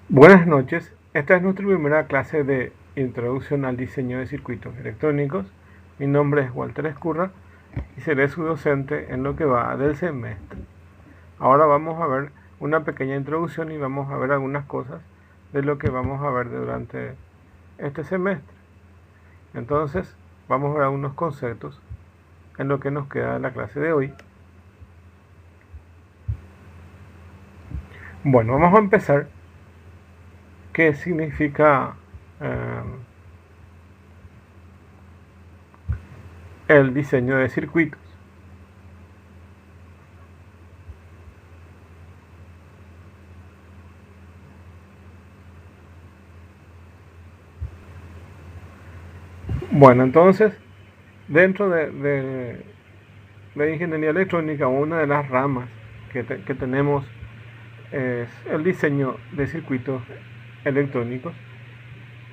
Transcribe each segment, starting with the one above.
Buenas noches, esta es nuestra primera clase de Introducción al Diseño de Circuitos Electrónicos. Mi nombre es Walter Escurra y seré su docente en lo que va del semestre. Ahora vamos a ver una pequeña introducción y vamos a ver algunas cosas de lo que vamos a ver durante este semestre. Entonces, vamos a ver algunos conceptos en lo que nos queda de la clase de hoy. Bueno, vamos a empezar. ¿Qué significa el diseño de circuitos? Bueno, entonces, dentro de ingeniería electrónica, una de las ramas que tenemos es el diseño de circuitos electrónicos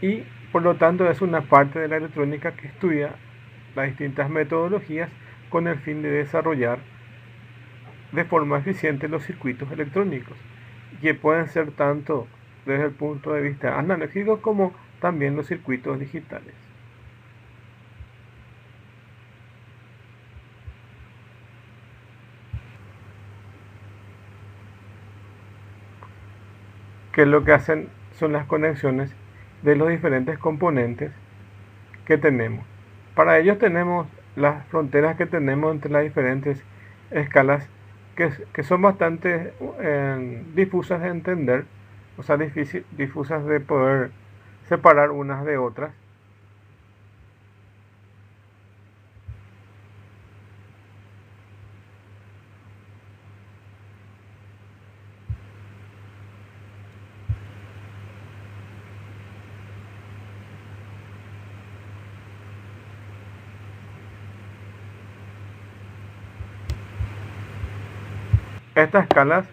y por lo tanto es una parte de la electrónica que estudia las distintas metodologías con el fin de desarrollar de forma eficiente los circuitos electrónicos, que pueden ser tanto desde el punto de vista analógico como también los circuitos digitales. Que lo que hacen son las conexiones de los diferentes componentes que tenemos. Para ello tenemos las fronteras que tenemos entre las diferentes escalas que son bastante difusas de entender, o sea, difusas de poder separar unas de otras. Estas escalas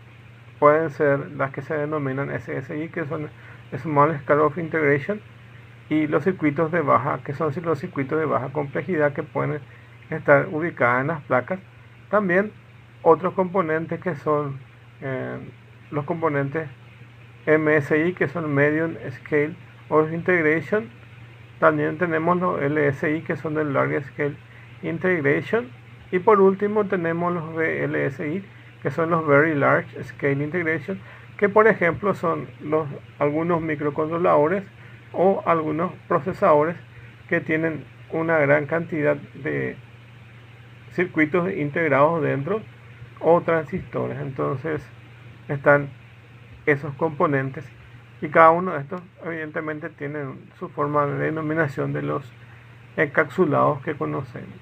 pueden ser las que se denominan SSI, que son Small Scale of Integration, y los circuitos de baja, que son los circuitos de baja complejidad que pueden estar ubicadas en las placas. También otros componentes que son los componentes MSI, que son Medium Scale of Integration. También tenemos los LSI, que son el Large Scale Integration. Y por último tenemos los VLSI, que son los Very Large Scale Integration, que por ejemplo son algunos microcontroladores o algunos procesadores que tienen una gran cantidad de circuitos integrados dentro o transistores. Entonces están esos componentes y cada uno de estos evidentemente tiene su forma de denominación de los encapsulados que conocemos.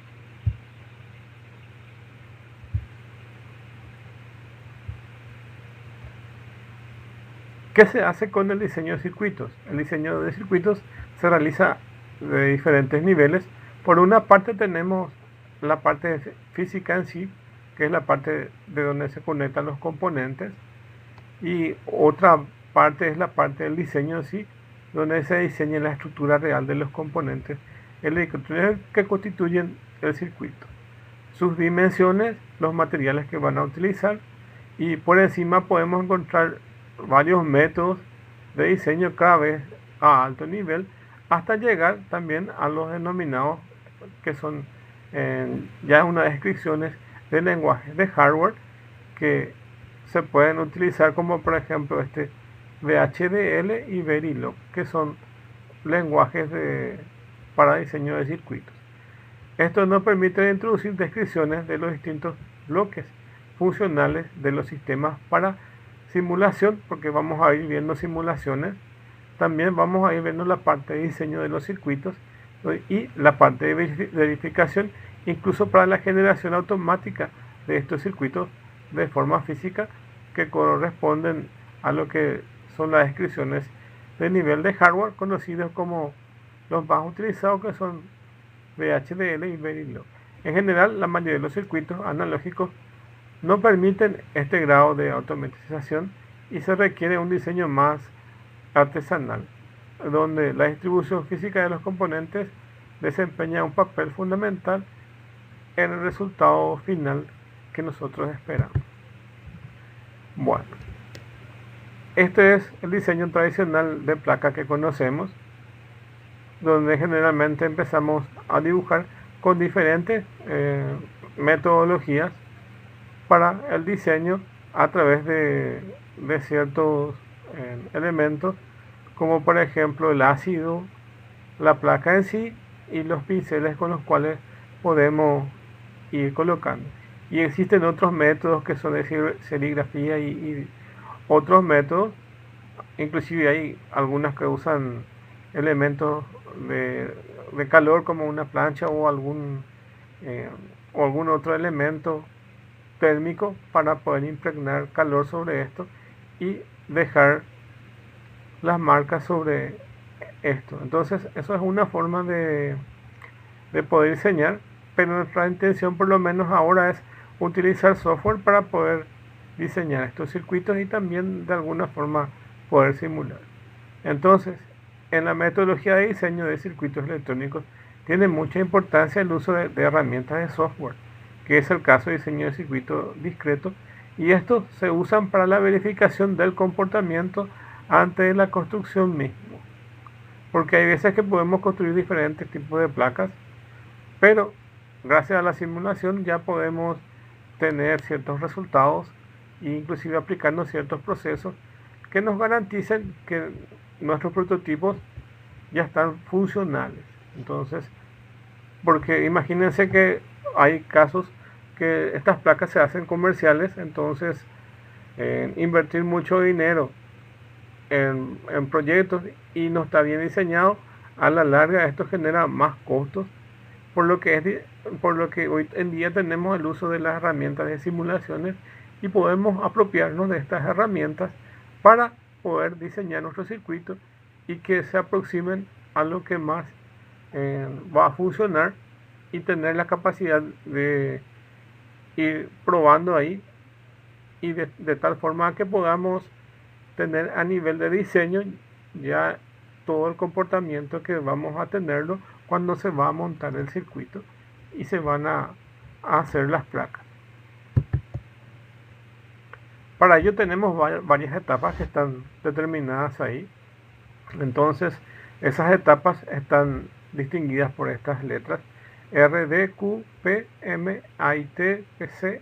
¿Qué se hace con el diseño de circuitos? El diseño de circuitos se realiza de diferentes niveles. Por una parte tenemos la parte física en sí, que es la parte de donde se conectan los componentes, y otra parte es la parte del diseño en sí, donde se diseña la estructura real de los componentes electrónicos que constituyen el circuito, sus dimensiones, los materiales que van a utilizar, y por encima podemos encontrar varios métodos de diseño cada vez a alto nivel hasta llegar también a los denominados que son ya unas descripciones de lenguajes de hardware que se pueden utilizar, como por ejemplo este VHDL y Verilog, que son lenguajes para diseño de circuitos. Esto nos permite introducir descripciones de los distintos bloques funcionales de los sistemas para simulación, porque vamos a ir viendo simulaciones. También vamos a ir viendo la parte de diseño de los circuitos y la parte de verificación, incluso para la generación automática de estos circuitos de forma física que corresponden a lo que son las descripciones de nivel de hardware conocidos como los más utilizados, que son VHDL y Verilog. En general, la mayoría de los circuitos analógicos no permiten este grado de automatización y se requiere un diseño más artesanal, donde la distribución física de los componentes desempeña un papel fundamental en el resultado final que nosotros esperamos. Bueno, Este es el diseño tradicional de placa que conocemos, donde generalmente empezamos a dibujar con diferentes metodologías para el diseño a través de ciertos elementos, como por ejemplo el ácido, la placa en sí y los pinceles con los cuales podemos ir colocando. Y existen otros métodos que son de serigrafía y otros métodos, inclusive hay algunas que usan elementos de calor como una plancha o algún otro elemento térmico para poder impregnar calor sobre esto y dejar las marcas sobre esto. Entonces eso es una forma de poder diseñar, pero nuestra intención por lo menos ahora es utilizar software para poder diseñar estos circuitos y también de alguna forma poder simular. Entonces, en la metodología de diseño de circuitos electrónicos tiene mucha importancia el uso de herramientas de software, que es el caso de diseño de circuito discreto, y estos se usan para la verificación del comportamiento antes de la construcción mismo. Porque hay veces que podemos construir diferentes tipos de placas, pero gracias a la simulación ya podemos tener ciertos resultados e inclusive aplicando ciertos procesos que nos garanticen que nuestros prototipos ya están funcionales. Entonces, porque imagínense que hay casos que estas placas se hacen comerciales, entonces invertir mucho dinero en proyectos y no está bien diseñado, a la larga esto genera más costos, por lo que hoy en día tenemos el uso de las herramientas de simulaciones y podemos apropiarnos de estas herramientas para poder diseñar nuestros circuitos y que se aproximen a lo que más va a funcionar y tener la capacidad de ir probando ahí y de tal forma que podamos tener a nivel de diseño ya todo el comportamiento que vamos a tenerlo cuando se va a montar el circuito y se van a hacer las placas. Para ello tenemos varias etapas que están determinadas ahí. Entonces esas etapas están distinguidas por estas letras: R, D, Q, P, M, A, I, T, P, C,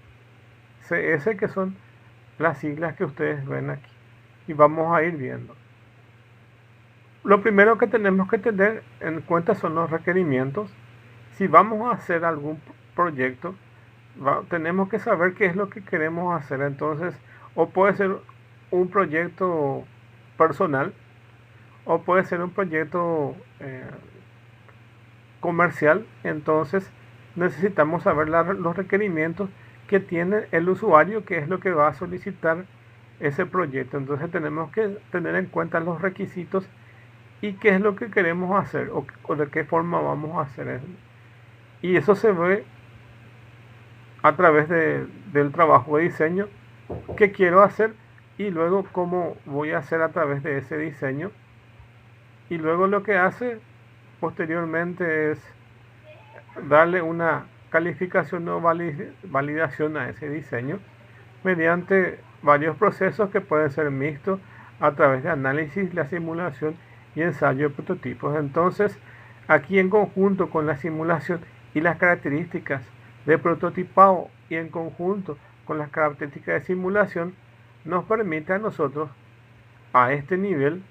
C, S, que son las siglas que ustedes ven aquí. Y vamos a ir viendo. Lo primero que tenemos que tener en cuenta son los requerimientos. Si vamos a hacer algún proyecto, tenemos que saber qué es lo que queremos hacer. Entonces, o puede ser un proyecto personal, o puede ser un proyecto comercial. Entonces, necesitamos saber los requerimientos que tiene el usuario, que es lo que va a solicitar ese proyecto. Entonces, tenemos que tener en cuenta los requisitos y qué es lo que queremos hacer o de qué forma vamos a hacer eso. Y eso se ve a través del trabajo de diseño que quiero hacer y luego cómo voy a hacer a través de ese diseño. Y luego lo que hace posteriormente es darle una calificación o validación a ese diseño mediante varios procesos que pueden ser mixtos a través de análisis, la simulación y ensayo de prototipos. Entonces, aquí en conjunto con la simulación y las características de prototipado y en conjunto con las características de simulación, nos permite a nosotros a este nivel,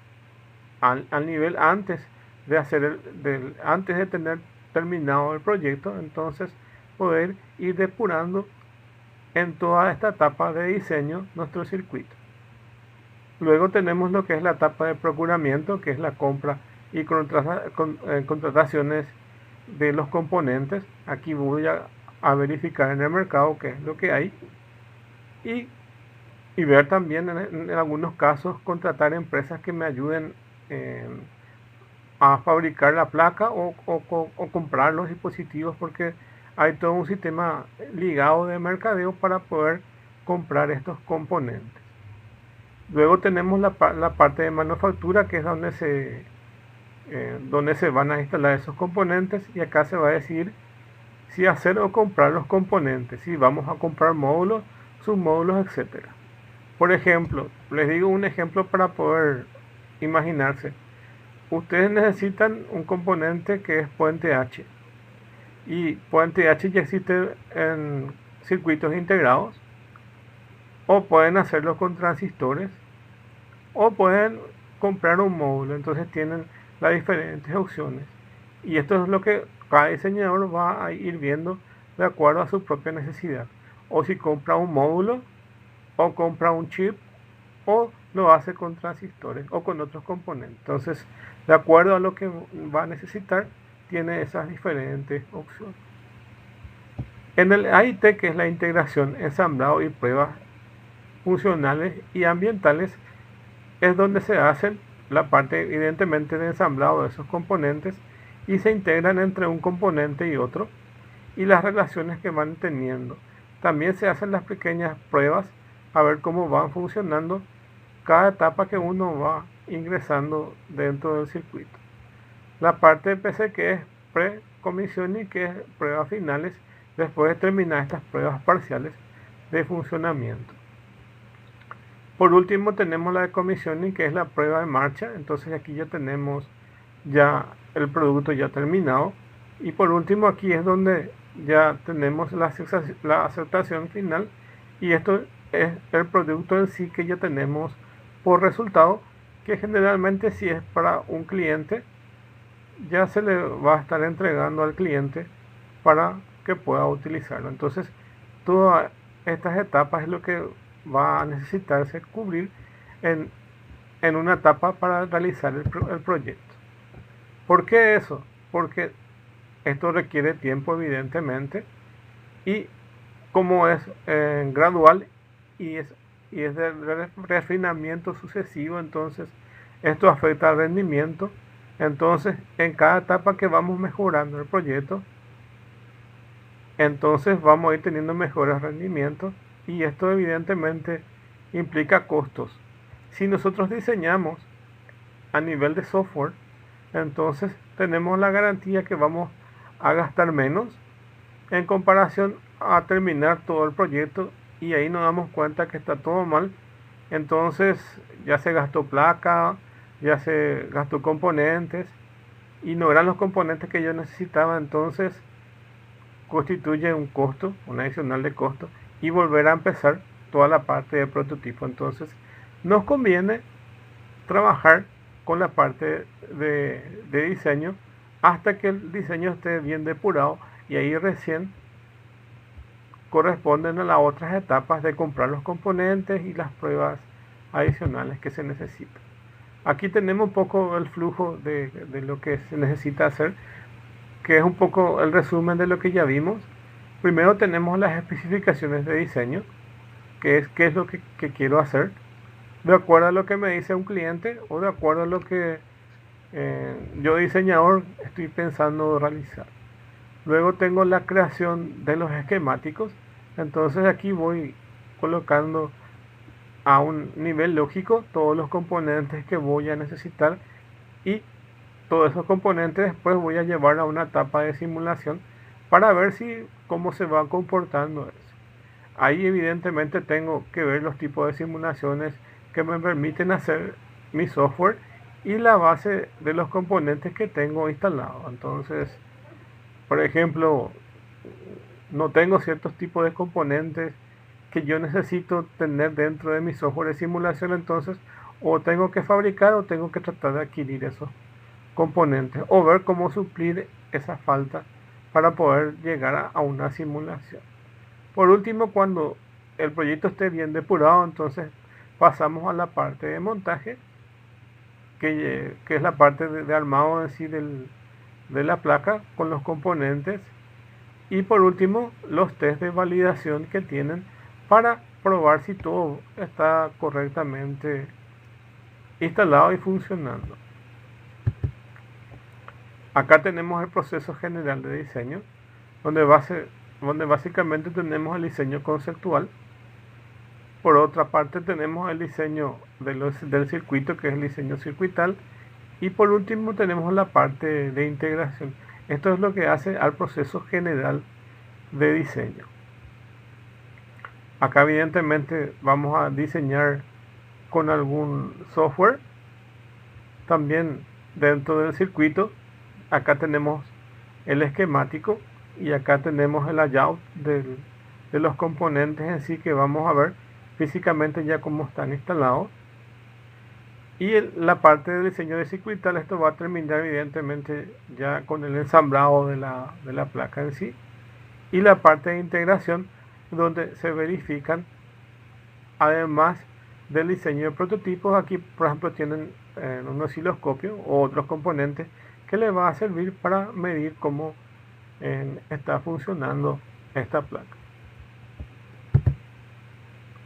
al nivel antes de antes de tener terminado el proyecto, entonces poder ir depurando en toda esta etapa de diseño nuestro circuito. Luego tenemos lo que es la etapa de procuramiento, que es la compra y contrataciones de los componentes. Aquí voy a verificar en el mercado qué es lo que hay y ver también en algunos casos contratar empresas que me ayuden a fabricar la placa o comprar los dispositivos, porque hay todo un sistema ligado de mercadeo para poder comprar estos componentes. Luego tenemos la parte de manufactura, que es donde se van a instalar esos componentes, y acá se va a decidir si hacer o comprar los componentes, si vamos a comprar módulos, submódulos, etcétera. Por ejemplo, les digo un ejemplo para poder imaginarse. Ustedes necesitan un componente que es puente H. Y puente H ya existe en circuitos integrados. O pueden hacerlo con transistores. O pueden comprar un módulo. Entonces tienen las diferentes opciones. Y esto es lo que cada diseñador va a ir viendo de acuerdo a su propia necesidad. O si compra un módulo, o compra un chip, o lo hace con transistores o con otros componentes. Entonces, de acuerdo a lo que va a necesitar, tiene esas diferentes opciones. En el AIT, que es la integración, ensamblado y pruebas funcionales y ambientales, es donde se hacen la parte evidentemente de ensamblado de esos componentes y se integran entre un componente y otro y las relaciones que van teniendo. También se hacen las pequeñas pruebas a ver cómo van funcionando cada etapa que uno va ingresando dentro del circuito. La parte de PC, que es pre-comisión y que es pruebas finales después de terminar estas pruebas parciales de funcionamiento. Por último tenemos la de commissioning, que es la prueba de marcha. Entonces aquí ya tenemos ya el producto ya terminado. Y por último aquí es donde ya tenemos la aceptación final. Y esto es el producto en sí que ya tenemos por resultado, que generalmente si es para un cliente, ya se le va a estar entregando al cliente para que pueda utilizarlo. Entonces todas estas etapas es lo que va a necesitarse cubrir en una etapa para realizar el proyecto. ¿Por qué eso? Porque esto requiere tiempo evidentemente y como es gradual y es de refinamiento sucesivo, entonces esto afecta al rendimiento. Entonces en cada etapa que vamos mejorando el proyecto, entonces vamos a ir teniendo mejores rendimientos y esto evidentemente implica costos. Si nosotros diseñamos a nivel de software, entonces tenemos la garantía que vamos a gastar menos en comparación a terminar todo el proyecto y ahí nos damos cuenta que está todo mal. Entonces ya se gastó placa, ya se gastó componentes y no eran los componentes que yo necesitaba, entonces constituye un costo, un adicional de costo y volver a empezar toda la parte de prototipo. Entonces nos conviene trabajar con la parte de diseño hasta que el diseño esté bien depurado y ahí recién corresponden a las otras etapas de comprar los componentes y las pruebas adicionales que se necesitan. Aquí tenemos un poco el flujo de lo que se necesita hacer, que es un poco el resumen de lo que ya vimos. Primero tenemos las especificaciones de diseño, que es qué es lo que quiero hacer, de acuerdo a lo que me dice un cliente o de acuerdo a lo que yo diseñador estoy pensando realizar. Luego tengo la creación de los esquemáticos, entonces aquí voy colocando a un nivel lógico todos los componentes que voy a necesitar y todos esos componentes después voy a llevar a una etapa de simulación para ver cómo se va comportando eso. Ahí evidentemente tengo que ver los tipos de simulaciones que me permiten hacer mi software y la base de los componentes que tengo instalado. Entonces, por ejemplo, no tengo ciertos tipos de componentes que yo necesito tener dentro de mi software de simulación, entonces o tengo que fabricar o tengo que tratar de adquirir esos componentes o ver cómo suplir esa falta para poder llegar a una simulación. Por último, cuando el proyecto esté bien depurado, entonces pasamos a la parte de montaje, que es la parte de armado en sí de la placa con los componentes. Y por último, los test de validación que tienen para probar si todo está correctamente instalado y funcionando. Acá tenemos el proceso general de diseño, donde básicamente tenemos el diseño conceptual. Por otra parte tenemos el diseño del circuito, que es el diseño circuital. Y por último tenemos la parte de integración. Esto es lo que hace al proceso general de diseño. Acá evidentemente vamos a diseñar con algún software. También dentro del circuito, acá tenemos el esquemático y acá tenemos el layout de los componentes en sí que vamos a ver físicamente ya cómo están instalados. Y la parte de diseño de circuital, esto va a terminar evidentemente ya con el ensamblado de la placa en sí. Y la parte de integración, donde se verifican, además del diseño de prototipos, aquí por ejemplo tienen un osciloscopio o otros componentes que les va a servir para medir cómo está funcionando esta placa.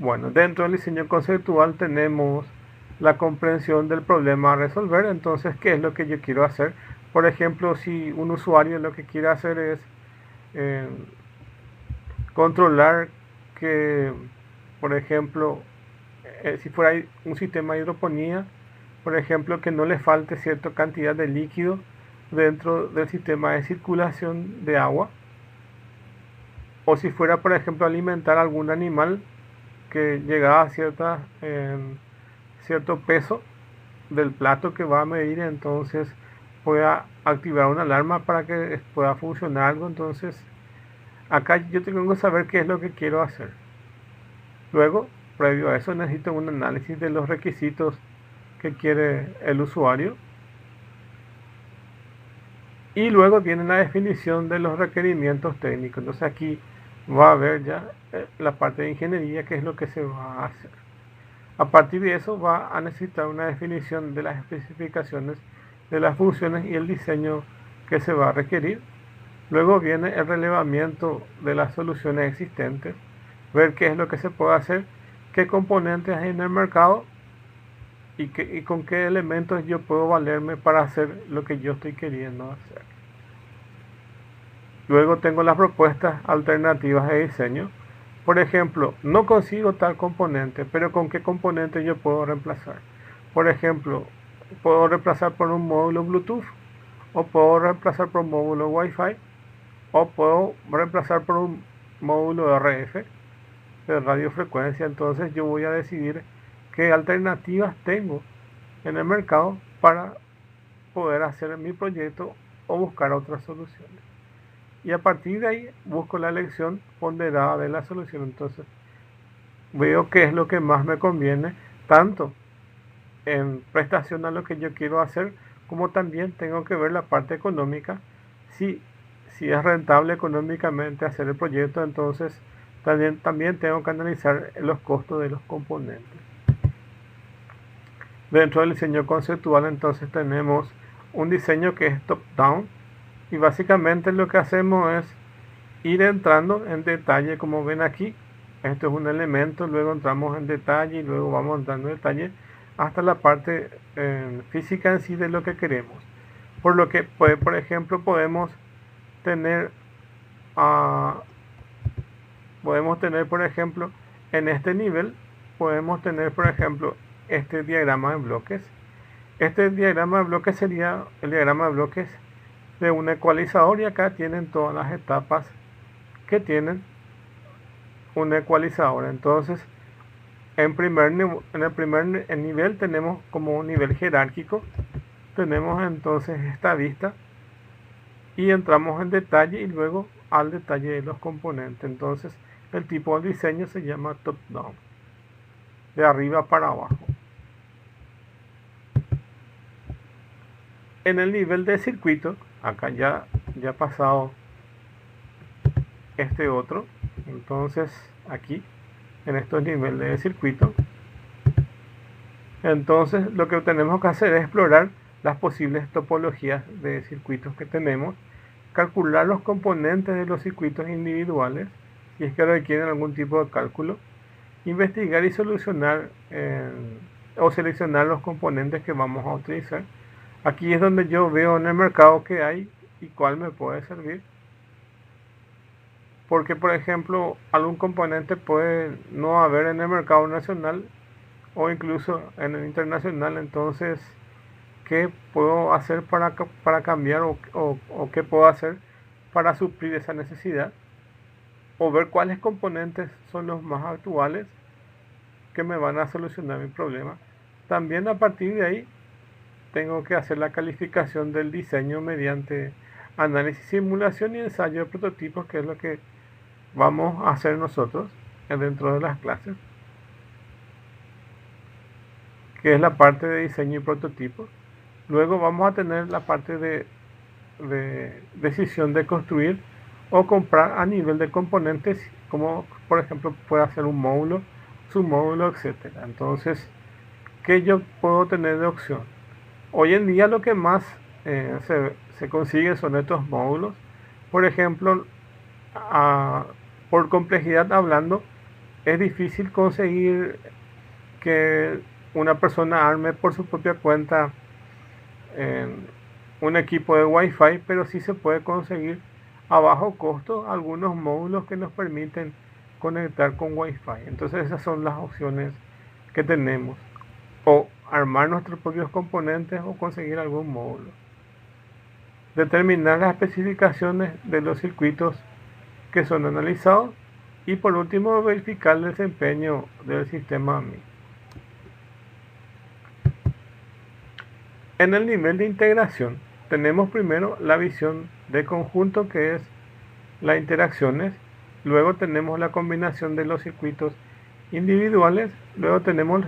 Bueno, dentro del diseño conceptual tenemos la comprensión del problema a resolver. Entonces, ¿qué es lo que yo quiero hacer? Por ejemplo, si un usuario lo que quiere hacer es eh, controlar que, por ejemplo, si fuera un sistema de hidroponía, por ejemplo, que no le falte cierta cantidad de líquido dentro del sistema de circulación de agua, o si fuera, por ejemplo, alimentar a algún animal que llegaba a cierto peso del plato que va a medir, entonces pueda activar una alarma para que pueda funcionar algo. Entonces acá yo tengo que saber qué es lo que quiero hacer. Luego, previo a eso, necesito un análisis de los requisitos que quiere el usuario. Y luego viene la definición de los requerimientos técnicos. Entonces aquí va a haber ya la parte de ingeniería, que es lo que se va a hacer. A partir de eso va a necesitar una definición de las especificaciones de las funciones y el diseño que se va a requerir. Luego viene el relevamiento de las soluciones existentes, ver qué es lo que se puede hacer, qué componentes hay en el mercado y con qué elementos yo puedo valerme para hacer lo que yo estoy queriendo hacer. Luego tengo las propuestas alternativas de diseño. Por ejemplo, no consigo tal componente, pero ¿con qué componente yo puedo reemplazar? Por ejemplo, puedo reemplazar por un módulo Bluetooth, o puedo reemplazar por un módulo Wi-Fi, o puedo reemplazar por un módulo RF de radiofrecuencia. Entonces yo voy a decidir qué alternativas tengo en el mercado para poder hacer mi proyecto o buscar otras soluciones. Y a partir de ahí busco la elección ponderada de la solución. Entonces veo qué es lo que más me conviene, tanto en prestación a lo que yo quiero hacer, como también tengo que ver la parte económica. Si es rentable económicamente hacer el proyecto, entonces también tengo que analizar los costos de los componentes. Dentro del diseño conceptual, entonces tenemos un diseño que es top-down, y básicamente lo que hacemos es ir entrando en detalle, como ven aquí. Esto es un elemento, luego entramos en detalle y luego vamos entrando en detalle hasta la parte física en sí de lo que queremos. Por lo que, por ejemplo, podemos tener, por ejemplo, en este nivel, podemos tener, por ejemplo, este diagrama de bloques. Este diagrama de bloques sería el diagrama de bloques de un ecualizador, y acá tienen todas las etapas que tienen un ecualizador. Entonces, en el primer nivel tenemos como un nivel jerárquico, tenemos entonces esta vista y entramos en detalle y luego al detalle de los componentes. Entonces, el tipo de diseño se llama top-down, de arriba para abajo. En el nivel de circuito, acá ya pasado este otro, entonces aquí en estos niveles de circuito, entonces lo que tenemos que hacer es explorar las posibles topologías de circuitos que tenemos, calcular los componentes de los circuitos individuales si es que requieren algún tipo de cálculo, investigar y solucionar o seleccionar los componentes que vamos a utilizar. Aquí es donde yo veo en el mercado qué hay y cuál me puede servir. Porque, por ejemplo, algún componente puede no haber en el mercado nacional o incluso en el internacional. Entonces, ¿qué puedo hacer para cambiar o qué puedo hacer para suplir esa necesidad? o ver cuáles componentes son los más actuales que me van a solucionar mi problema. También a partir de ahí tengo que hacer la calificación del diseño mediante análisis, simulación y ensayo de prototipos, que es lo que vamos a hacer nosotros dentro de las clases, que es la parte de diseño y prototipos. Luego vamos a tener la parte de decisión de construir o comprar a nivel de componentes, como por ejemplo puede hacer un módulo, submódulo, etcétera. Entonces, ¿qué yo puedo tener de opción? Hoy en día lo que más se consigue son estos módulos. Por ejemplo, por complejidad hablando, es difícil conseguir que una persona arme por su propia cuenta un equipo de Wi-Fi, pero sí se puede conseguir a bajo costo algunos módulos que nos permiten conectar con Wi-Fi. Entonces esas son las opciones que tenemos: o armar nuestros propios componentes o conseguir algún módulo. Determinar las especificaciones de los circuitos que son analizados y por último verificar el desempeño del sistema mismo. En el nivel de integración tenemos primero la visión de conjunto, que es las interacciones. Luego tenemos la combinación de los circuitos individuales. Luego tenemos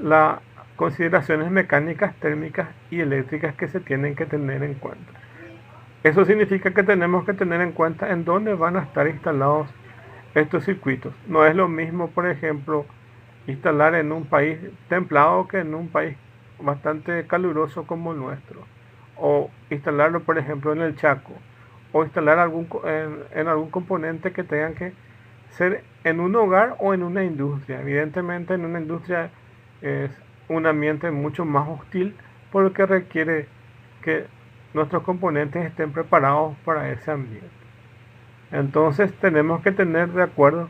las consideraciones mecánicas, térmicas y eléctricas que se tienen que tener en cuenta. Eso significa que tenemos que tener en cuenta en dónde van a estar instalados estos circuitos. No es lo mismo, por ejemplo, instalar en un país templado que en un país bastante caluroso como el nuestro, o instalarlo por ejemplo en el Chaco, o instalar en algún componente que tengan que ser en un hogar o en una industria. Evidentemente en una industria es un ambiente mucho más hostil, por lo que requiere que nuestros componentes estén preparados para ese ambiente. Entonces tenemos que tener de acuerdo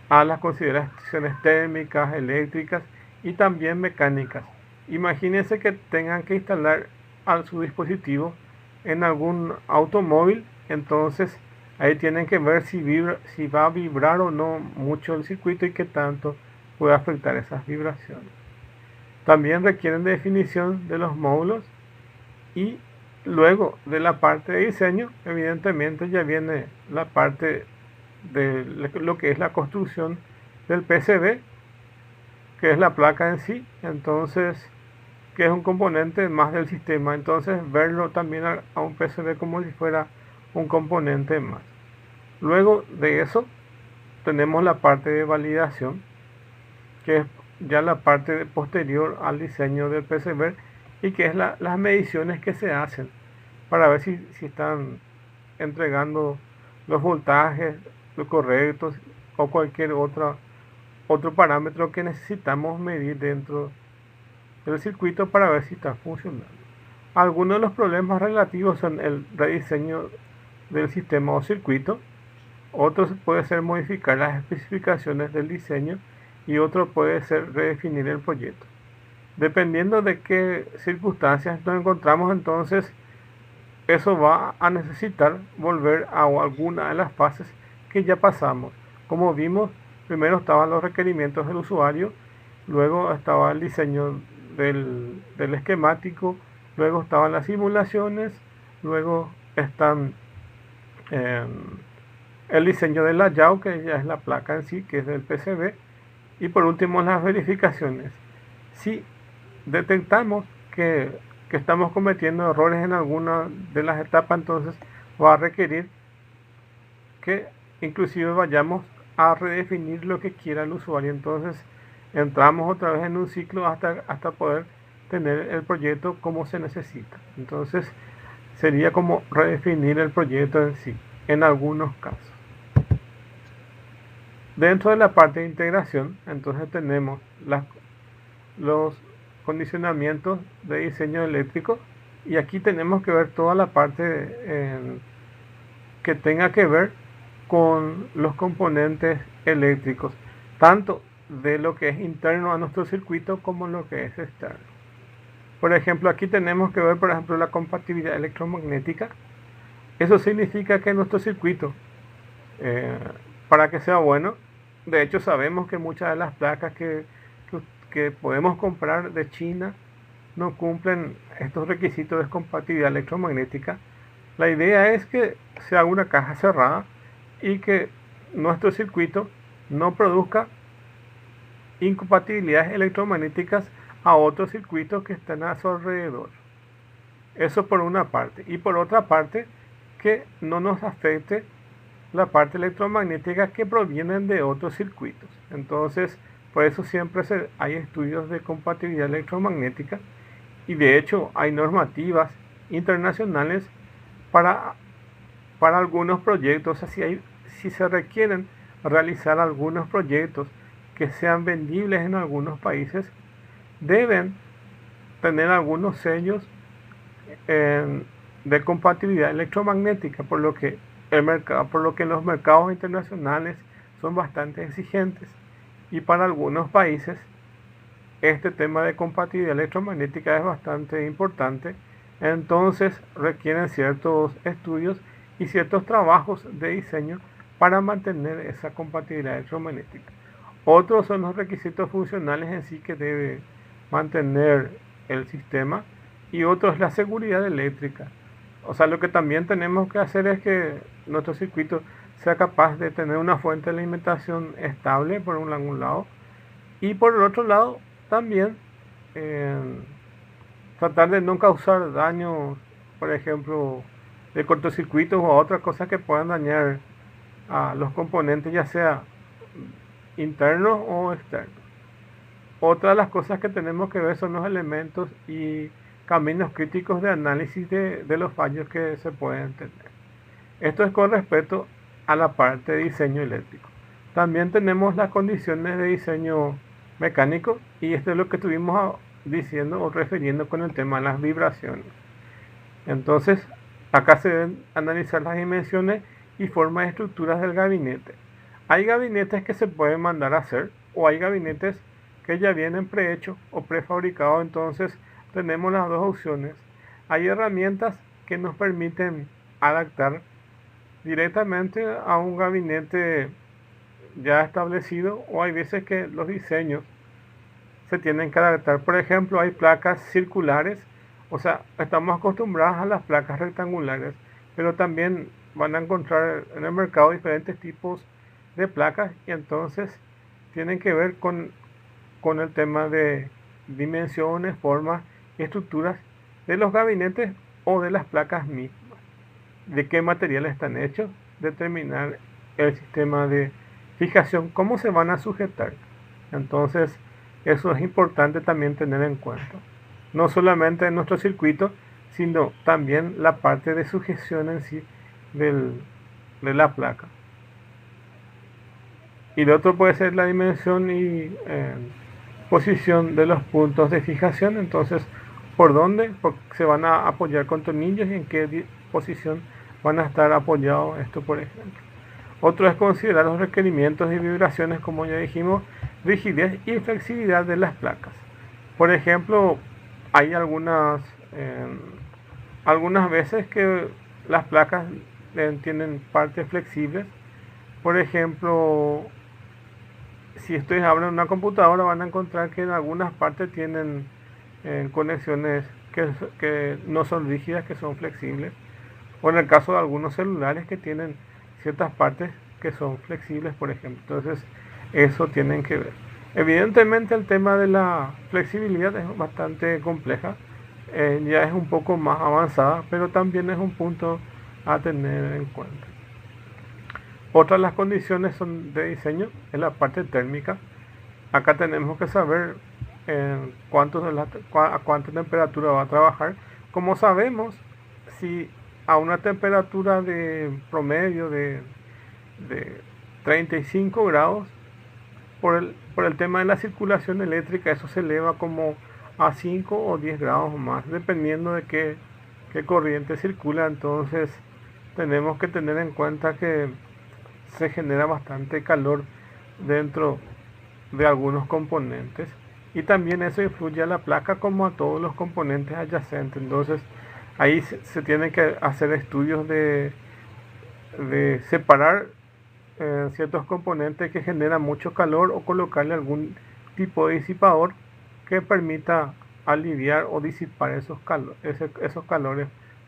a las consideraciones térmicas, eléctricas y también mecánicas. Imagínense que tengan que instalar a su dispositivo en algún automóvil, entonces ahí tienen que ver si va a vibrar o no mucho el circuito y qué tanto puede afectar esas vibraciones. También requieren de definición de los módulos, y luego de la parte de diseño, evidentemente ya viene la parte de lo que es la construcción del PCB, que es la placa en sí, entonces que es un componente más del sistema. Entonces verlo también a un PCB como si fuera un componente más. Luego de eso tenemos la parte de validación, que es ya la parte posterior al diseño del PCB, y que es las mediciones que se hacen para ver si están entregando los voltajes los correctos o cualquier otro parámetro que necesitamos medir dentro del circuito para ver si está funcionando. Algunos de los problemas relativos son el rediseño del sistema o circuito. Otros puede ser modificar las especificaciones del diseño, y otro puede ser redefinir el proyecto. Dependiendo de qué circunstancias nos encontramos, entonces eso va a necesitar volver a alguna de las fases que ya pasamos. Como vimos, primero estaban los requerimientos del usuario, luego estaba el diseño del esquemático, luego estaban las simulaciones, luego están el diseño del layout, que ya es la placa en sí, que es del PCB, y por último las verificaciones. Si detectamos que estamos cometiendo errores en alguna de las etapas, entonces va a requerir que inclusive vayamos a redefinir lo que quiera el usuario. Entonces entramos otra vez en un ciclo hasta poder tener el proyecto como se necesita. Entonces sería como redefinir el proyecto en sí, en algunos casos. Dentro de la parte de integración, entonces tenemos los condicionamientos de diseño eléctrico, y aquí tenemos que ver toda la parte que tenga que ver con los componentes eléctricos, tanto de lo que es interno a nuestro circuito como lo que es externo. Por ejemplo, aquí tenemos que ver, por ejemplo, la compatibilidad electromagnética. Eso significa que nuestro circuito eh, para que sea bueno. De hecho, sabemos que muchas de las placas que podemos comprar de China no cumplen estos requisitos de compatibilidad electromagnética. La idea es que sea una caja cerrada y que nuestro circuito no produzca incompatibilidades electromagnéticas a otros circuitos que están a su alrededor. Eso por una parte. Y por otra parte, que no nos afecte la parte electromagnética que provienen de otros circuitos. Entonces, por eso siempre hay estudios de compatibilidad electromagnética y de hecho hay normativas internacionales para, para algunos proyectos. Si se requieren realizar algunos proyectos que sean vendibles en algunos países, deben tener algunos sellos de compatibilidad electromagnética, por lo que los mercados internacionales son bastante exigentes, y para algunos países este tema de compatibilidad electromagnética es bastante importante. Entonces requieren ciertos estudios y ciertos trabajos de diseño para mantener esa compatibilidad electromagnética. Otros son los requisitos funcionales en sí que debe mantener el sistema, y otros la seguridad eléctrica. O sea, lo que también tenemos que hacer es que nuestro circuito sea capaz de tener una fuente de alimentación estable por un lado, y por el otro lado también eh, tratar de no causar daños, por ejemplo, de cortocircuitos o otras cosas que puedan dañar a los componentes, ya sea internos o externos. Otra de las cosas que tenemos que ver son los elementos y caminos críticos de análisis de los fallos que se pueden tener. Esto es con respecto a la parte de diseño eléctrico. También tenemos las condiciones de diseño mecánico, y esto es lo que estuvimos diciendo o refiriendo con el tema de las vibraciones. Entonces, acá se deben analizar las dimensiones y formas de estructuras del gabinete. Hay gabinetes que se pueden mandar a hacer, o hay gabinetes que ya vienen prehechos o prefabricados. Entonces tenemos las dos opciones. Hay herramientas que nos permiten adaptar directamente a un gabinete ya establecido, o hay veces que los diseños se tienen que adaptar. Por ejemplo, hay placas circulares, o sea, estamos acostumbrados a las placas rectangulares, pero también van a encontrar en el mercado diferentes tipos de placas, y entonces tienen que ver con el tema de dimensiones, formas y estructuras de los gabinetes o de las placas mismas, de qué materiales están hechos, determinar el sistema de fijación, cómo se van a sujetar. Entonces eso es importante también tener en cuenta, no solamente en nuestro circuito, sino también la parte de sujeción en sí de la placa. Y lo otro puede ser la dimensión y posición de los puntos de fijación. Entonces, por dónde se van a apoyar con tornillos y en qué posición van a estar apoyados esto, por ejemplo. Otro es considerar los requerimientos y vibraciones, como ya dijimos, rigidez y flexibilidad de las placas. Por ejemplo, hay algunas veces que las placas tienen partes flexibles. Por ejemplo, si ustedes abren una computadora, van a encontrar que en algunas partes tienen conexiones que no son rígidas, que son flexibles. O en el caso de algunos celulares que tienen ciertas partes que son flexibles, por ejemplo. Entonces, eso tienen que ver. Evidentemente el tema de la flexibilidad es bastante compleja, ya es un poco más avanzada, pero también es un punto a tener en cuenta. Otras de las condiciones son de diseño es la parte térmica. Acá tenemos que saber a cuánta temperatura va a trabajar. Como sabemos, si a una temperatura de promedio de 35 grados, por el tema de la circulación eléctrica, eso se eleva como a 5 o 10 grados más, dependiendo de qué corriente circula. Entonces tenemos que tener en cuenta que se genera bastante calor dentro de algunos componentes, y también eso influye a la placa como a todos los componentes adyacentes. Entonces ahí se tienen que hacer estudios de separar ciertos componentes que generan mucho calor o colocarle algún tipo de disipador que permita aliviar o disipar esos calores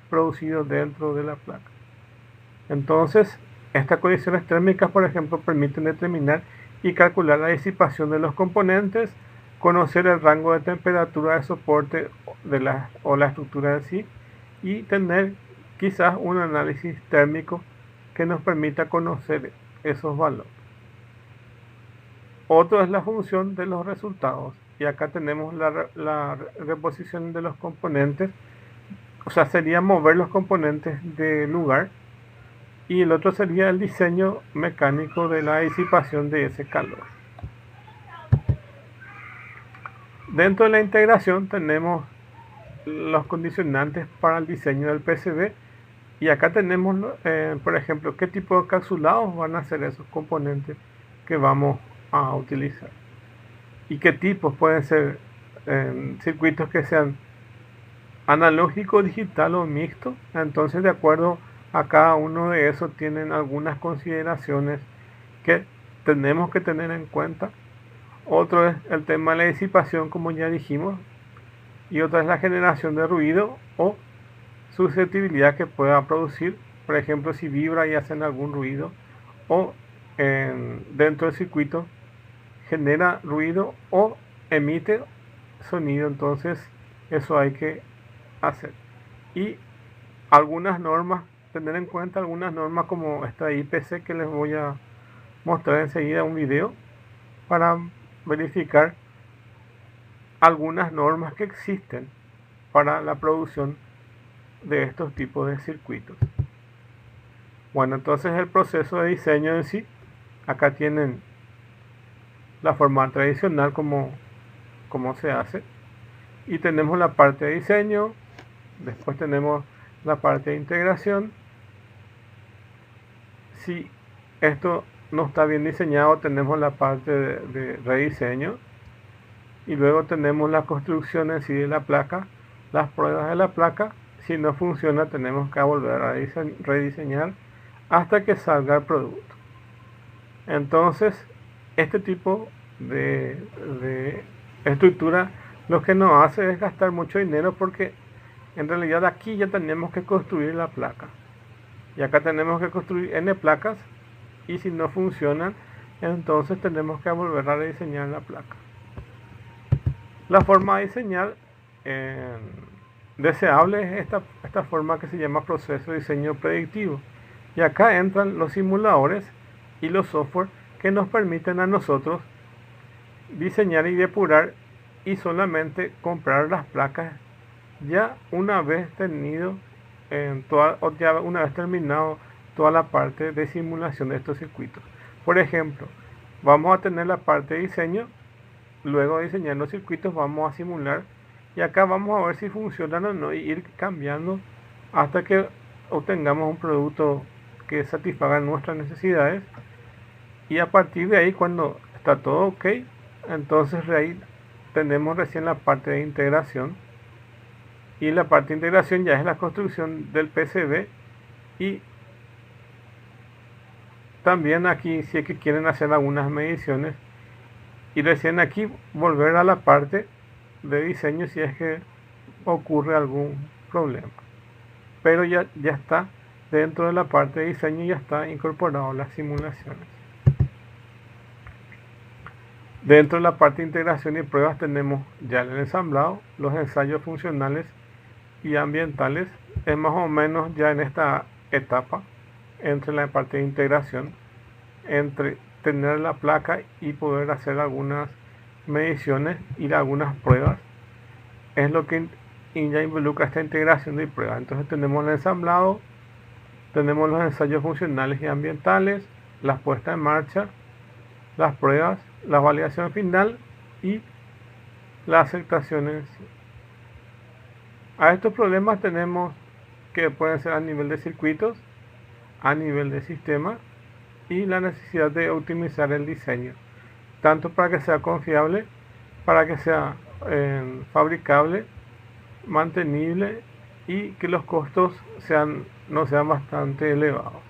producidos dentro de la placa. Entonces, estas condiciones térmicas, por ejemplo, permiten determinar y calcular la disipación de los componentes, conocer el rango de temperatura de soporte o la estructura en sí y tener quizás un análisis térmico que nos permita conocer esos valores. Otro es la función de los resultados y acá tenemos la reposición de los componentes, o sea, sería mover los componentes de lugar, y el otro sería el diseño mecánico de la disipación de ese calor. Dentro de la integración tenemos los condicionantes para el diseño del PCB y acá tenemos, por ejemplo, qué tipo de encapsulados van a ser esos componentes que vamos a utilizar y qué tipos pueden ser circuitos que sean analógico, digital o mixto. Entonces, de acuerdo a cada uno de esos tienen algunas consideraciones que tenemos que tener en cuenta. Otro es el tema de la disipación, como ya dijimos, y otra es la generación de ruido o susceptibilidad que pueda producir, por ejemplo, si vibra y hacen algún ruido o dentro del circuito genera ruido o emite sonido. Entonces eso hay que hacer. Y algunas normas, tener en cuenta algunas normas como esta IPC que les voy a mostrar enseguida un video para verificar algunas normas que existen para la producción de estos tipos de circuitos. Bueno, entonces el proceso de diseño en sí, acá tienen la forma tradicional como se hace, y tenemos la parte de diseño, después tenemos la parte de integración. Si esto no está bien diseñado, tenemos la parte de rediseño, y luego tenemos la construcción en sí de la placa, las pruebas de la placa. Si no funciona, tenemos que volver a rediseñar hasta que salga el producto. Entonces, este tipo de estructura lo que nos hace es gastar mucho dinero, porque en realidad aquí ya tenemos que construir la placa y acá tenemos que construir N placas, y si no funcionan, entonces tenemos que volver a rediseñar la placa. La forma de diseñar deseable es esta forma que se llama proceso de diseño predictivo, y acá entran los simuladores y los software que nos permiten a nosotros diseñar y depurar y solamente comprar las placas ya una vez terminado toda la parte de simulación de estos circuitos. Por ejemplo, vamos a tener la parte de diseño, luego de diseñar los circuitos vamos a simular, y acá vamos a ver si funcionan o no y ir cambiando hasta que obtengamos un producto que satisfaga nuestras necesidades. Y a partir de ahí, cuando está todo ok, entonces ahí tenemos recién la parte de integración, y la parte de integración ya es la construcción del PCB, y también aquí si es que quieren hacer algunas mediciones, y recién aquí volver a la parte de diseño si es que ocurre algún problema. Pero ya está dentro de la parte de diseño, ya está incorporado las simulaciones. Dentro de la parte de integración y pruebas tenemos ya el ensamblado, los ensayos funcionales y ambientales. Es más o menos ya en esta etapa entre la parte de integración, entre tener la placa y poder hacer algunas mediciones y algunas pruebas, es lo que ya involucra esta integración de pruebas. Entonces tenemos el ensamblado, tenemos los ensayos funcionales y ambientales, las puestas en marcha, las pruebas, la validación final y las aceptaciones. A estos problemas tenemos que pueden ser a nivel de circuitos, a nivel de sistema, y la necesidad de optimizar el diseño, tanto para que sea confiable, para que sea fabricable, mantenible, y que los costos no sean bastante elevados.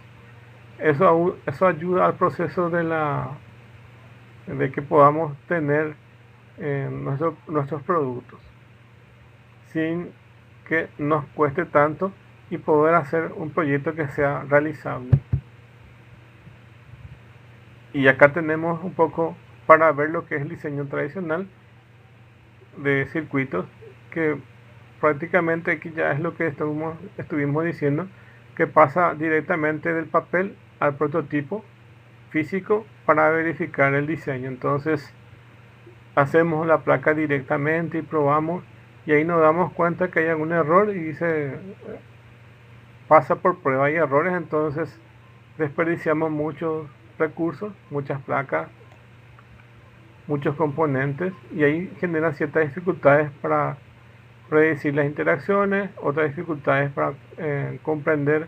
Eso ayuda al proceso de que podamos tener nuestros productos sin que nos cueste tanto y poder hacer un proyecto que sea realizable. Y acá tenemos un poco para ver lo que es el diseño tradicional de circuitos, que prácticamente aquí ya es lo que estuvimos diciendo, que pasa directamente del papel al prototipo físico para verificar el diseño. Entonces hacemos la placa directamente y probamos, y ahí nos damos cuenta que hay algún error y se pasa por prueba y errores. Entonces desperdiciamos muchos recursos, muchas placas, muchos componentes, y ahí genera ciertas dificultades para predecir las interacciones, otras dificultades para comprender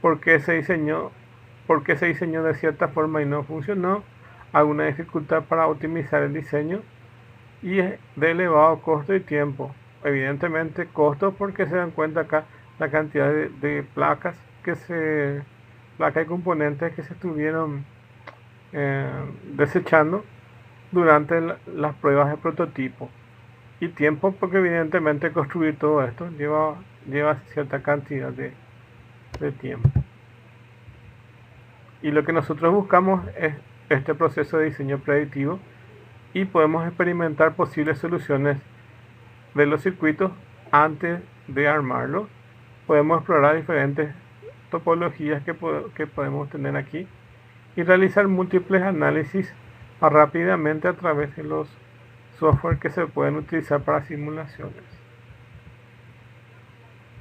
por qué se diseñó de cierta forma y no funcionó, alguna dificultad para optimizar el diseño, y es de elevado costo y tiempo. Evidentemente costo porque se dan cuenta acá la cantidad de placas y componentes que se estuvieron desechando durante las pruebas de prototipo, y tiempo porque evidentemente construir todo esto lleva cierta cantidad de tiempo. Y lo que nosotros buscamos es este proceso de diseño predictivo, y podemos experimentar posibles soluciones de los circuitos antes de armarlos. Podemos explorar diferentes topologías que podemos tener aquí y realizar múltiples análisis rápidamente a través de los software que se pueden utilizar para simulaciones.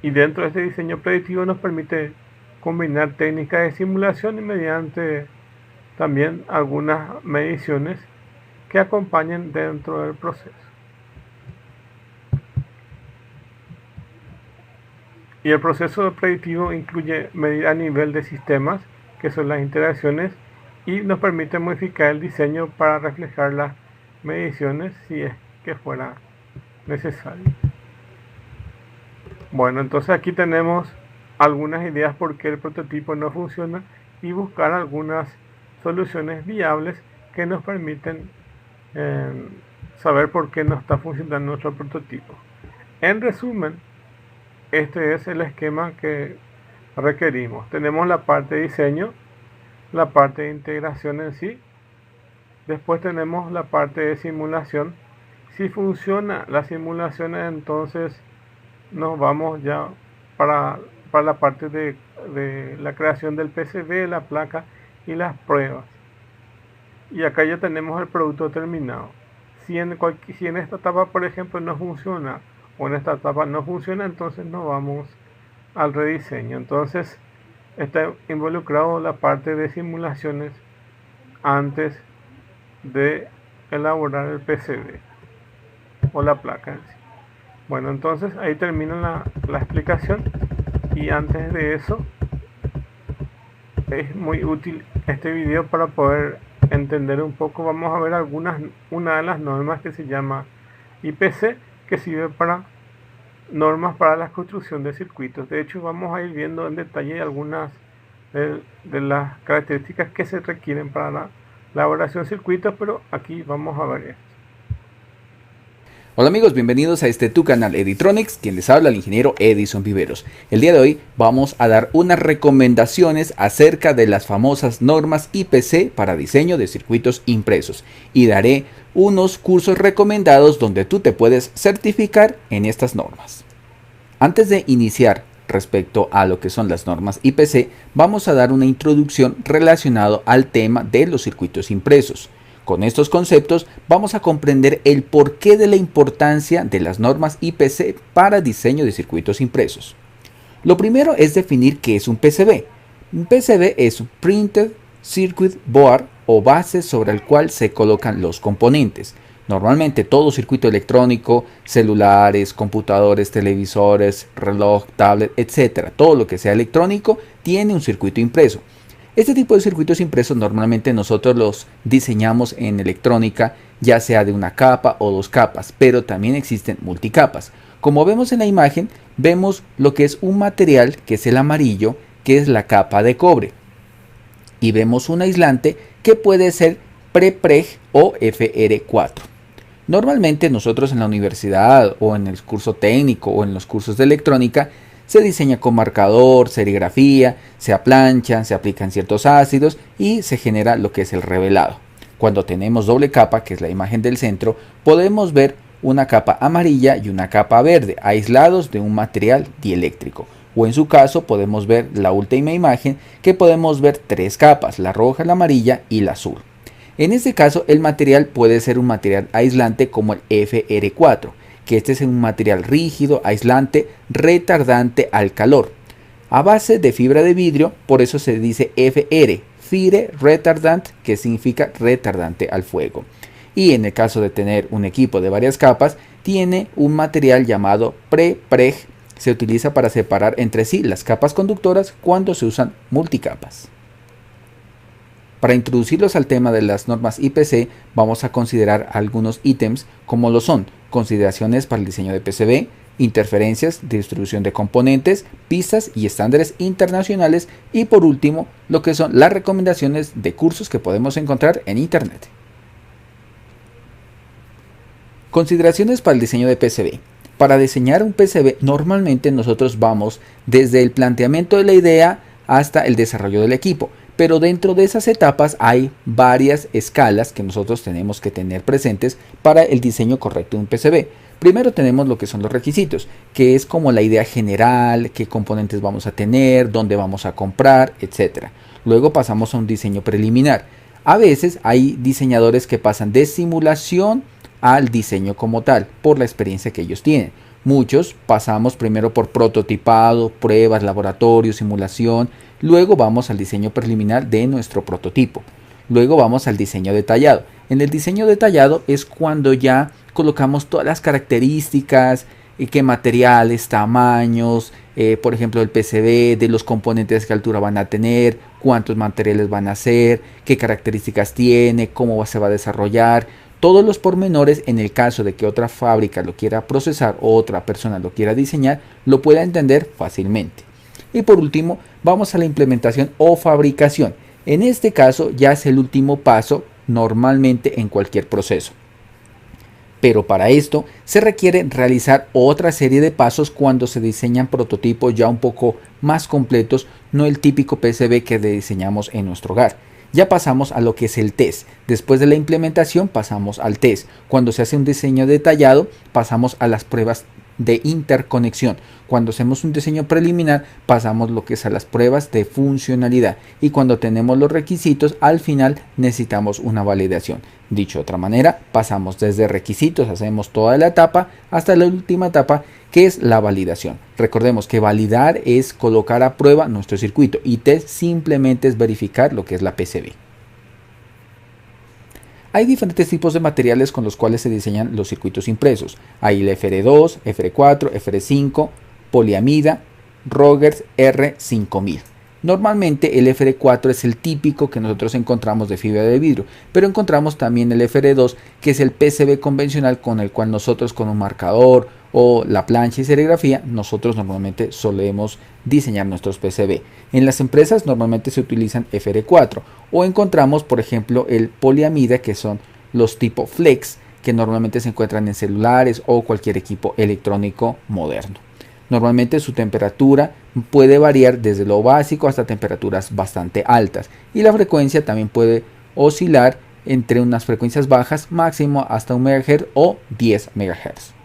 Y dentro de este diseño predictivo nos permite combinar técnicas de simulación y mediante también algunas mediciones que acompañen dentro del proceso. Y el proceso predictivo incluye medir a nivel de sistemas, que son las interacciones, y nos permite modificar el diseño para reflejar las mediciones si es que fuera necesario. Bueno, entonces aquí tenemos algunas ideas por qué el prototipo no funciona y buscar algunas soluciones viables que nos permiten saber por qué no está funcionando nuestro prototipo. En resumen, este es el esquema que requerimos. Tenemos la parte de diseño, la parte de integración en sí, después tenemos la parte de simulación. Si funciona la simulación, entonces nos vamos ya para la parte de la creación del PCB, la placa y las pruebas. Y acá ya tenemos el producto terminado. Si en esta etapa, por ejemplo, no funciona, o en esta etapa no funciona, entonces nos vamos al rediseño. Entonces está involucrado la parte de simulaciones antes de elaborar el PCB o la placa en sí. Bueno, entonces ahí termina la explicación, y antes de eso es muy útil este video para poder entender un poco. Vamos a ver una de las normas que se llama IPC, que sirve para normas para la construcción de circuitos. De hecho, vamos a ir viendo en detalle algunas de las características que se requieren para la elaboración de circuitos, pero aquí vamos a ver esto. Hola amigos, bienvenidos a tu canal Editronics, quien les habla el ingeniero Edison Viveros. El día de hoy vamos a dar unas recomendaciones acerca de las famosas normas IPC para diseño de circuitos impresos, y daré unos cursos recomendados donde tú te puedes certificar en estas normas. Antes de iniciar respecto a lo que son las normas IPC, vamos a dar una introducción relacionado al tema de los circuitos impresos. Con estos conceptos vamos a comprender el porqué de la importancia de las normas IPC para diseño de circuitos impresos. Lo primero es definir qué es un PCB. Un PCB es un Printed Circuit Board, o base sobre el cual se colocan los componentes. Normalmente todo circuito electrónico, celulares, computadores, televisores, reloj, tablet, etc. Todo lo que sea electrónico tiene un circuito impreso. Este tipo de circuitos impresos normalmente nosotros los diseñamos en electrónica, ya sea de una capa o dos capas, pero también existen multicapas. Como vemos en la imagen, vemos lo que es un material, que es el amarillo, que es la capa de cobre. y vemos un aislante que puede ser PREPREG o FR4. Normalmente nosotros en la universidad o en el curso técnico o en los cursos de electrónica se diseña con marcador, serigrafía, se aplanchan, se aplican ciertos ácidos y se genera lo que es el revelado. Cuando tenemos doble capa, que es la imagen del centro, podemos ver una capa amarilla y una capa verde aislados de un material dieléctrico. O en su caso podemos ver la última imagen que podemos ver tres capas, la roja, la amarilla y la azul. En este caso el material puede ser un material aislante como el FR4, que este es un material rígido, aislante, retardante al calor, a base de fibra de vidrio, por eso se dice FR, Fire Retardant, que significa retardante al fuego. Y en el caso de tener un equipo de varias capas, tiene un material llamado PREPREG, se utiliza para separar entre sí las capas conductoras cuando se usan multicapas. Para introducirlos al tema de las normas IPC, vamos a considerar algunos ítems como lo son consideraciones para el diseño de PCB, interferencias, distribución de componentes, pistas y estándares internacionales y por último lo que son las recomendaciones de cursos que podemos encontrar en internet. Consideraciones para el diseño de PCB. Para diseñar un PCB normalmente nosotros vamos desde el planteamiento de la idea hasta el desarrollo del equipo. Pero dentro de esas etapas hay varias escalas que nosotros tenemos que tener presentes para el diseño correcto de un PCB. Primero tenemos lo que son los requisitos, que es como la idea general, qué componentes vamos a tener, dónde vamos a comprar, etc. Luego pasamos a un diseño preliminar. A veces hay diseñadores que pasan de simulación al diseño como tal, por la experiencia que ellos tienen. Muchos pasamos primero por prototipado, pruebas, laboratorio, simulación, luego vamos al diseño preliminar de nuestro prototipo. Luego vamos al diseño detallado. En el diseño detallado es cuando ya colocamos todas las características, qué materiales, tamaños, por ejemplo el PCB, de los componentes que altura van a tener, cuántos materiales van a ser, qué características tiene, cómo se va a desarrollar. Todos los pormenores, en el caso de que otra fábrica lo quiera procesar o otra persona lo quiera diseñar, lo pueda entender fácilmente. Y por último, vamos a la implementación o fabricación. En este caso ya es el último paso normalmente en cualquier proceso. Pero para esto se requiere realizar otra serie de pasos cuando se diseñan prototipos ya un poco más completos, no el típico PCB que diseñamos en nuestro hogar. Ya pasamos a lo que es el test. Después de la implementación pasamos al test. Cuando se hace un diseño detallado pasamos a las pruebas de interconexión. Cuando hacemos un diseño preliminar pasamos lo que es a las pruebas de funcionalidad. Y cuando tenemos los requisitos al final necesitamos una validación. Dicho de otra manera, pasamos desde requisitos, hacemos toda la etapa hasta la última etapa que es la validación. Recordemos que validar es colocar a prueba nuestro circuito y test simplemente es verificar lo que es la PCB. Hay diferentes tipos de materiales con los cuales se diseñan los circuitos impresos. Hay el FR2, FR4, FR5, poliamida, Rogers R5000. Normalmente el FR4 es el típico que nosotros encontramos de fibra de vidrio, pero encontramos también el FR2 que es el PCB convencional con el cual nosotros con un marcador o la plancha y serigrafía nosotros normalmente solemos diseñar nuestros PCB. En las empresas normalmente se utilizan FR4 o encontramos por ejemplo el poliamida que son los tipo flex que normalmente se encuentran en celulares o cualquier equipo electrónico moderno. Normalmente su temperatura puede variar desde lo básico hasta temperaturas bastante altas y la frecuencia también puede oscilar entre unas frecuencias bajas máximo hasta 1 MHz o 10 MHz.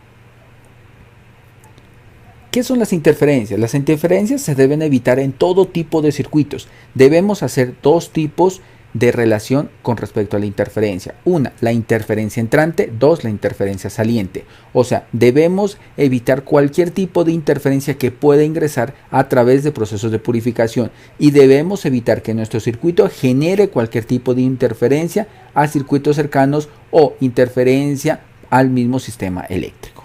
¿Qué son las interferencias? Las interferencias se deben evitar en todo tipo de circuitos. Debemos hacer dos tipos de relación con respecto a la interferencia. Una, la interferencia entrante. Dos, la interferencia saliente. O sea, debemos evitar cualquier tipo de interferencia que pueda ingresar a través de procesos de purificación y debemos evitar que nuestro circuito genere cualquier tipo de interferencia a circuitos cercanos o interferencia al mismo sistema eléctrico.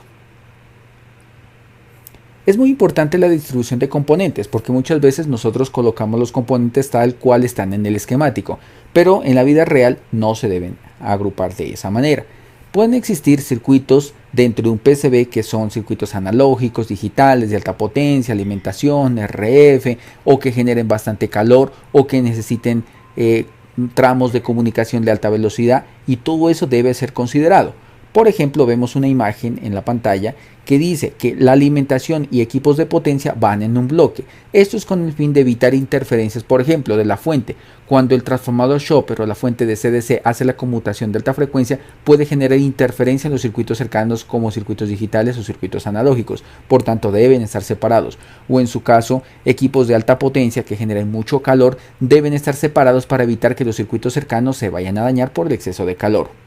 Es muy importante la distribución de componentes porque muchas veces nosotros colocamos los componentes tal cual están en el esquemático, pero en la vida real no se deben agrupar de esa manera. Pueden existir circuitos dentro de un PCB que son circuitos analógicos, digitales, de alta potencia, alimentación, RF o que generen bastante calor o que necesiten tramos de comunicación de alta velocidad, y todo eso debe ser considerado. Por ejemplo, vemos una imagen en la pantalla que dice que la alimentación y equipos de potencia van en un bloque. Esto es con el fin de evitar interferencias, por ejemplo, de la fuente. Cuando el transformador Chopper o la fuente de CDC hace la conmutación de alta frecuencia, puede generar interferencia en los circuitos cercanos como circuitos digitales o circuitos analógicos. Por tanto, deben estar separados. O en su caso, equipos de alta potencia que generen mucho calor deben estar separados para evitar que los circuitos cercanos se vayan a dañar por el exceso de calor.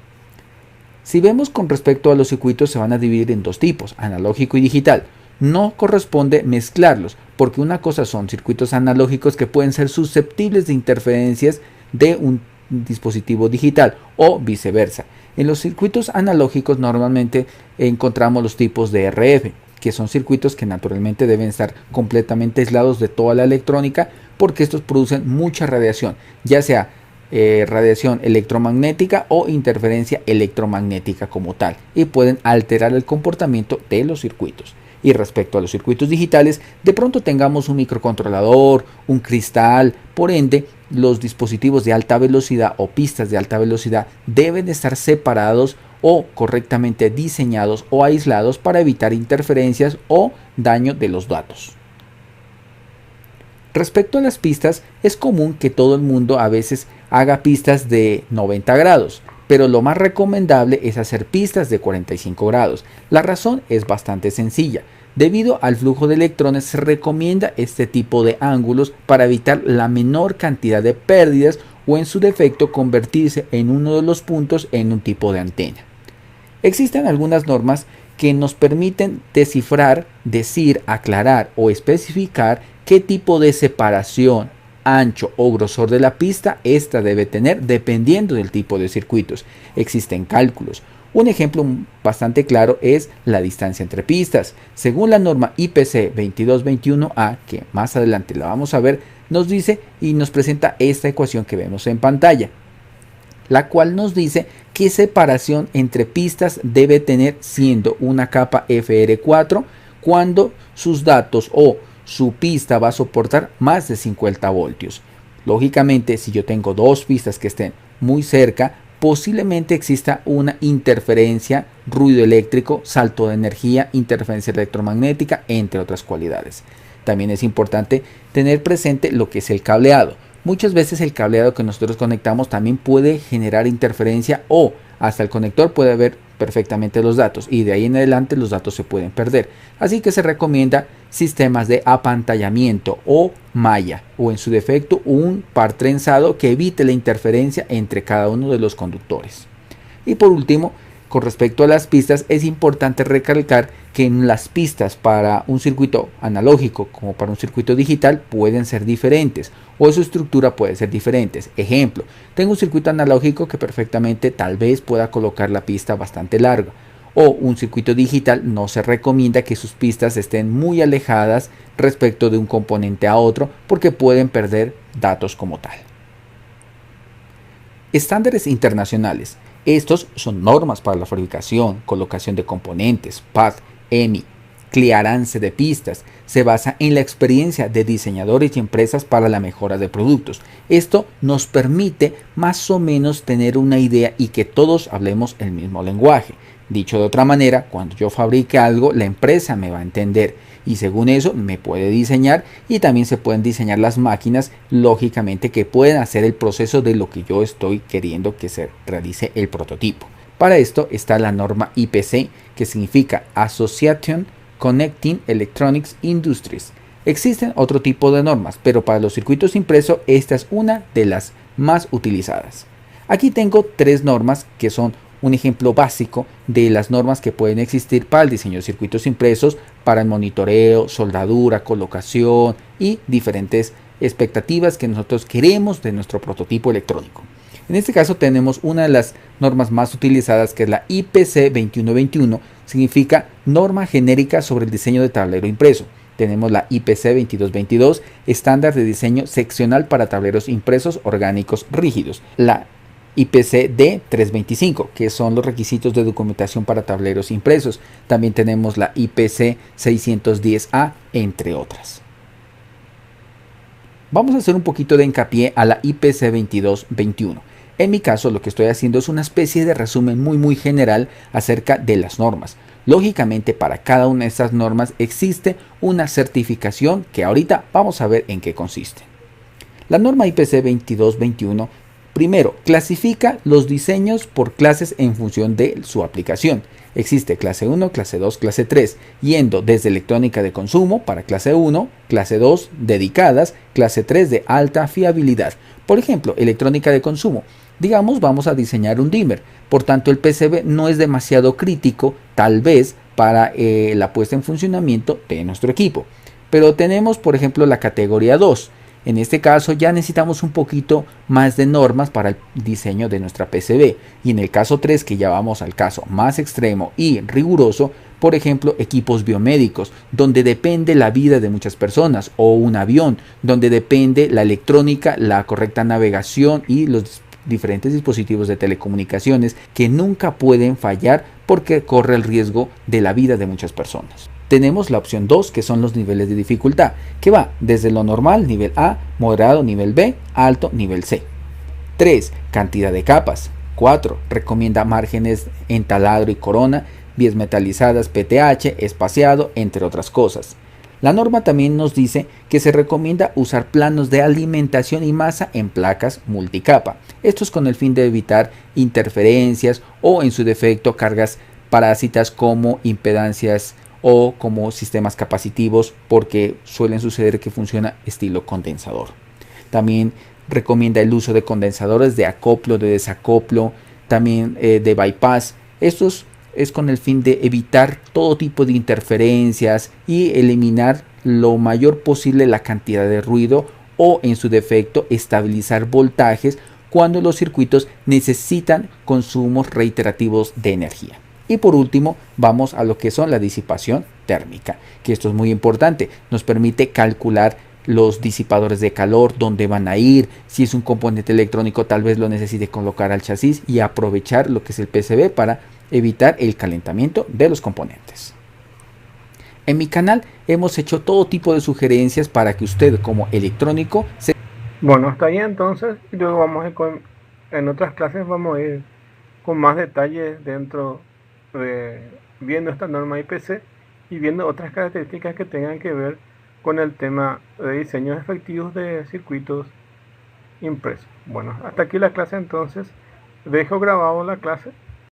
Si vemos con respecto a los circuitos, se van a dividir en dos tipos, analógico y digital. No corresponde mezclarlos, porque una cosa son circuitos analógicos que pueden ser susceptibles de interferencias de un dispositivo digital o viceversa. En los circuitos analógicos normalmente encontramos los tipos de RF, que son circuitos que naturalmente deben estar completamente aislados de toda la electrónica, porque estos producen mucha radiación, ya sea radiación electromagnética o interferencia electromagnética como tal, y pueden alterar el comportamiento de los circuitos. Y respecto a los circuitos digitales, de pronto tengamos un microcontrolador, un cristal, por ende los dispositivos de alta velocidad o pistas de alta velocidad deben estar separados o correctamente diseñados o aislados para evitar interferencias o daño de los datos. Respecto a las pistas, es común que todo el mundo a veces haga pistas de 90 grados, pero lo más recomendable es hacer pistas de 45 grados. La razón es bastante sencilla. Debido al flujo de electrones se recomienda este tipo de ángulos para evitar la menor cantidad de pérdidas o en su defecto convertirse en uno de los puntos en un tipo de antena. Existen algunas normas que nos permiten descifrar, decir, aclarar o especificar qué tipo de separación, ancho o grosor de la pista esta debe tener dependiendo del tipo de circuitos. Existen cálculos. Un ejemplo bastante claro es la distancia entre pistas. Según la norma IPC 2221A, que más adelante la vamos a ver, nos dice y nos presenta esta ecuación que vemos en pantalla, la cual nos dice qué separación entre pistas debe tener siendo una capa FR4 cuando sus datos o su pista va a soportar más de 50 voltios. Lógicamente, si yo tengo dos pistas que estén muy cerca, posiblemente exista una interferencia, ruido eléctrico, salto de energía, interferencia electromagnética, entre otras cualidades. También es importante tener presente lo que es el cableado. Muchas veces el cableado que nosotros conectamos también puede generar interferencia o hasta el conector puede ver perfectamente los datos y de ahí en adelante los datos se pueden perder. Así que se recomienda sistemas de apantallamiento o malla o en su defecto un par trenzado que evite la interferencia entre cada uno de los conductores. Y por último, con respecto a las pistas, es importante recalcar que en las pistas para un circuito analógico como para un circuito digital pueden ser diferentes o su estructura puede ser diferente. Ejemplo, tengo un circuito analógico que perfectamente tal vez pueda colocar la pista bastante larga, o un circuito digital no se recomienda que sus pistas estén muy alejadas respecto de un componente a otro porque pueden perder datos como tal. Estándares internacionales. Estos son normas para la fabricación, colocación de componentes, PAD, EMI, clearance de pistas. Se basa en la experiencia de diseñadores y empresas para la mejora de productos. Esto nos permite más o menos tener una idea y que todos hablemos el mismo lenguaje. Dicho de otra manera, cuando yo fabrique algo, la empresa me va a entender y según eso me puede diseñar y también se pueden diseñar las máquinas, lógicamente, que pueden hacer el proceso de lo que yo estoy queriendo que se realice el prototipo. Para esto está la norma IPC, que significa Association Connecting Electronics Industries. Existen otro tipo de normas, pero para los circuitos impresos esta es una de las más utilizadas. Aquí tengo tres normas que son un ejemplo básico de las normas que pueden existir para el diseño de circuitos impresos, para el monitoreo, soldadura, colocación y diferentes expectativas que nosotros queremos de nuestro prototipo electrónico. En este caso tenemos una de las normas más utilizadas que es la IPC 2121, significa norma genérica sobre el diseño de tablero impreso. Tenemos la IPC 2222, estándar de diseño seccional para tableros impresos orgánicos rígidos. La IPC D325, que son los requisitos de documentación para tableros impresos. También tenemos la IPC 610A, entre otras. Vamos a hacer un poquito de hincapié a la IPC 2221. En mi caso, lo que estoy haciendo es una especie de resumen muy general acerca de las normas. Lógicamente, para cada una de estas normas existe una certificación que ahorita vamos a ver en qué consiste. La norma IPC 2221, primero, clasifica los diseños por clases en función de su aplicación. Existe clase 1, clase 2, clase 3, yendo desde electrónica de consumo para clase 1, clase 2 dedicadas, clase 3 de alta fiabilidad. Por ejemplo, electrónica de consumo. Digamos, vamos a diseñar un dimmer. Por tanto, el PCB no es demasiado crítico, tal vez, para la puesta en funcionamiento de nuestro equipo. Pero tenemos, por ejemplo, la categoría 2. En este caso ya necesitamos un poquito más de normas para el diseño de nuestra PCB. Y en el caso 3, que ya vamos al caso más extremo y riguroso, por ejemplo, equipos biomédicos, donde depende la vida de muchas personas, o un avión, donde depende la electrónica, la correcta navegación y los diferentes dispositivos de telecomunicaciones que nunca pueden fallar porque corre el riesgo de la vida de muchas personas. Tenemos la opción 2, que son los niveles de dificultad, que va desde lo normal, nivel A, moderado, nivel B, alto, nivel C. 3. Cantidad de capas. 4. Recomienda márgenes en taladro y corona, vías metalizadas, PTH, espaciado, entre otras cosas. La norma también nos dice que se recomienda usar planos de alimentación y masa en placas multicapa. Esto es con el fin de evitar interferencias o, en su defecto, cargas parásitas como impedancias o como sistemas capacitivos, porque suelen suceder que funciona estilo condensador. También recomienda el uso de condensadores de acoplo, de desacoplo, también de bypass. Estos es con el fin de evitar todo tipo de interferencias y eliminar lo mayor posible la cantidad de ruido, o en su defecto estabilizar voltajes cuando los circuitos necesitan consumos reiterativos de energía. Y por último, vamos a lo que son la disipación térmica, que esto es muy importante. Nos permite calcular los disipadores de calor, dónde van a ir, si es un componente electrónico tal vez lo necesite colocar al chasis, y aprovechar lo que es el PCB para evitar el calentamiento de los componentes. En mi canal hemos hecho todo tipo de sugerencias para que usted como electrónico se... Bueno, hasta ahí entonces, y luego vamos a ir en otras clases vamos a ir con más detalles dentro viendo esta norma IPC y viendo otras características que tengan que ver con el tema de diseños efectivos de circuitos impresos. Bueno, hasta aquí la clase entonces. Dejo grabado la clase